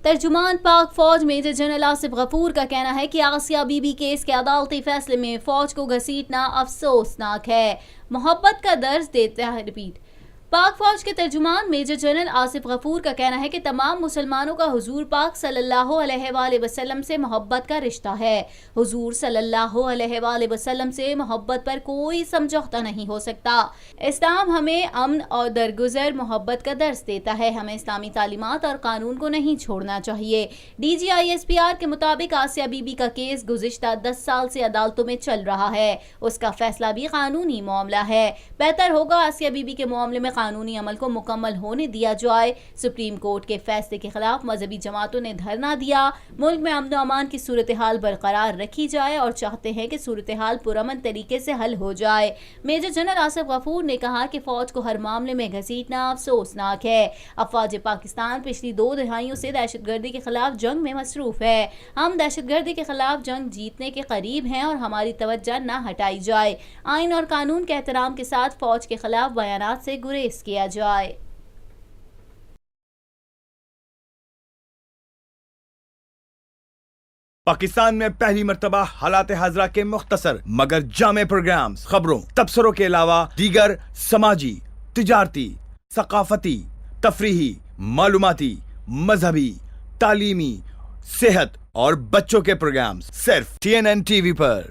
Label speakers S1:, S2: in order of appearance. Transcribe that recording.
S1: ترجمان پاک فوج میجر جنرل آصف غفور کا کہنا ہے کہ آسیہ بی بی کیس کے عدالتی فیصلے میں فوج کو گھسیٹنا افسوسناک ہے، محبت کا درس دیتا ہے۔ پاک فوج کے ترجمان میجر جنرل آصف غفور کا کہنا ہے کہ تمام مسلمانوں کا حضور پاک صلی اللہ علیہ وآلہ وسلم سے محبت کا رشتہ ہے۔ حضور صلی اللہ علیہ وآلہ وسلم سے محبت پر کوئی سمجھوتہ نہیں ہو سکتا۔ اسلام ہمیں امن اور درگزر محبت کا درس دیتا ہے، ہمیں اسلامی تعلیمات اور قانون کو نہیں چھوڑنا چاہیے۔ DGISPR کے مطابق آسیہ بی بی کا کیس گزشتہ 10 سال سے عدالتوں میں چل رہا ہے، اس کا فیصلہ بھی قانونی معاملہ ہے۔ بہتر ہوگا آسیہ بی بی کے معاملے میں قانونی عمل کو مکمل ہونے دیا جائے۔ سپریم کورٹ کے فیصلے کے خلاف مذہبی جماعتوں نے دھرنا دیا۔ ملک میں امن و امان کی صورتحال برقرار رکھی جائے اور چاہتے ہیں کہ صورتحال پرامن طریقے سے حل ہو جائے۔ میجر جنرل آصف غفور نے کہا کہ فوج کو ہر معاملے میں گھسیٹنا افسوسناک ہے۔ افواج پاکستان پچھلی 2 دہائیوں سے دہشت گردی کے خلاف جنگ میں مصروف ہے۔ ہم دہشت گردی کے خلاف جنگ جیتنے کے قریب ہیں اور ہماری توجہ نہ ہٹائی جائے۔ آئین اور قانون کے احترام کے ساتھ فوج کے خلاف بیانات سے گریز کیا جائے۔
S2: پاکستان میں پہلی مرتبہ حالات حاضرہ کے مختصر مگر جامع پروگرامز، خبروں، تبصروں کے علاوہ دیگر سماجی، تجارتی، ثقافتی، تفریحی، معلوماتی، مذہبی، تعلیمی، صحت اور بچوں کے پروگرامز صرف TNN TV پر۔